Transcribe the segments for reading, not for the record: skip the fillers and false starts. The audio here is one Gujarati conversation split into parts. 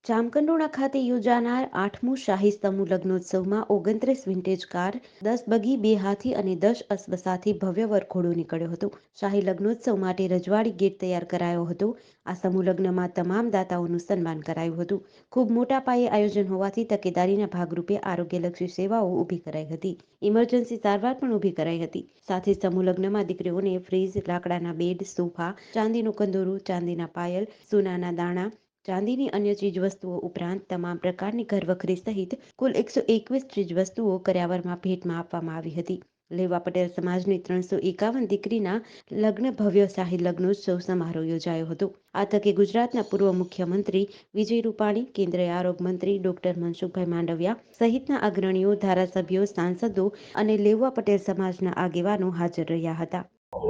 જામકંડોરણા ખાતે યોજાનાર 8મું શાહી સમૂહ લગ્નોત્સવમાં 29 વિન્ટેજ કાર, 10 બગી, 2 હાથી અને 10 અશ્વ સાથે ભવ્ય વરઘોડો નીકળ્યો હતો. શાહી લગ્નોત્સવ માટે રજવાડી ગેટ તૈયાર કરાયો હતો. આ સમૂહ લગ્નમાં તમામ દાતાઓનું સન્માન કરાયું હતું. ખૂબ મોટા પાયે આયોજન હોવાથી તકેદારીના ભાગરૂપે આરોગ્યલક્ષી સેવાઓ ઊભી કરાઈ હતી. ઇમરજન્સી સારવાર પણ ઊભી કરાઈ હતી. સાથે સમૂહ લગ્નમાં દીકરીઓને ફ્રીજ, લાકડાના બેડ, સોફા, ચાંદીનું કંદોરું, ચાંદીના પાયલ, સોનાના દાણા, ચાંદીની અન્ય ચીજવસ્તુઓ ઉપરાંત તમામ પ્રકારની ઘરવખરી સહિત કુલ 121 ચીજવસ્તુઓ કરાવરમાં ભેટમાં આપવામાં આવી હતી. લેવા પટેલ સમાજની 351 દીકરીના લગ્ન ભવ્ય શાહી લગ્નોત્સવ સમારોહ યોજાયો હતો. આ તકે ગુજરાતના પૂર્વ મુખ્યમંત્રી વિજય રૂપાણી, કેન્દ્રીય આરોગ્ય મંત્રી ડોક્ટર મનસુખભાઈ માંડવિયા સહિતના અગ્રણીઓ, ધારાસભ્યો, સાંસદો અને લેવા પટેલ સમાજના આગેવાનો હાજર રહ્યા હતા.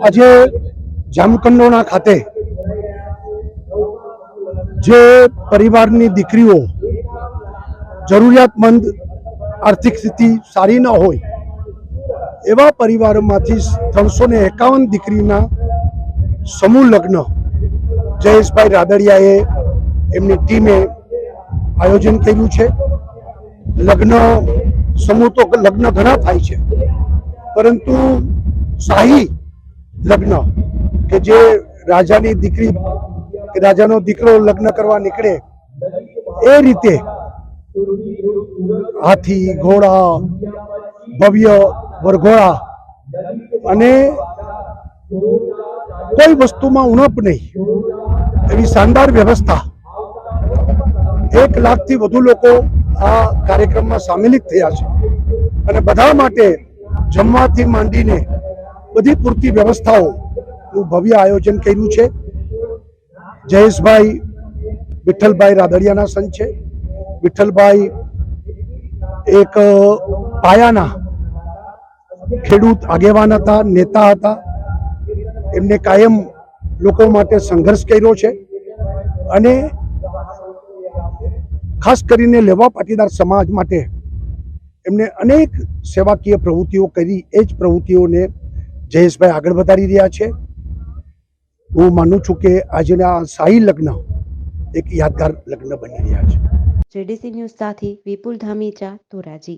આજે જામકંડોરણા ખાતે જે પરિવારની દીકરીઓ જરૂરિયાતમંદ આર્થિક સ્થિતિ સારી ન હોય એવા પરિવારોમાંથી 351 દીકરીના સમૂહ લગ્ન જયેશભાઈ રાદડિયાએ એમની ટીમે આયોજન કર્યું છે. લગ્ન સમૂહ તો લગ્ન ઘણા થાય છે, પરંતુ શાહી લગ્ન કે જે રાજાની દીકરી કે રાજાનો દીકરો લગ્ન કરવા નીકળે એ રીતે હાથી, ઘોડા, ભવ્ય વરઘોડા અને કોઈ વસ્તુમાં ઉણપ નહીં એવી શાનદાર વ્યવસ્થા. 1 લાખથી વધુ લોકો આ કાર્યક્રમમાં સામેલ થયા છે અને બધા માટે જમવાથી માંડીને બધી પૂરતી વ્યવસ્થાઓનું ભવ્ય આયોજન કર્યું છે. જયેશભાઈ વિઠ્ઠલભાઈ રાદડિયાના સંત છે. વિઠ્ઠલભાઈ એક પાયાના ખેડૂત આગેવાન હતા, નેતા હતા. એમને કાયમ લોકો માટે સંઘર્ષ કર્યો છે અને ખાસ કરીને લેવા પાટીદાર સમાજ માટે એમને અનેક સેવાકીય પ્રવૃત્તિઓ કરી. એ જ પ્રવૃત્તિઓને જયેશભાઈ આગળ વધારી રહ્યા છે. હું માનું છું કે આજના શાહી લગ્ન એક યાદગાર લગ્ન બની રહ્યા છે. જેડીસી ન્યૂઝ સાથે વિપુલ ધામેચા, ધોરાજી.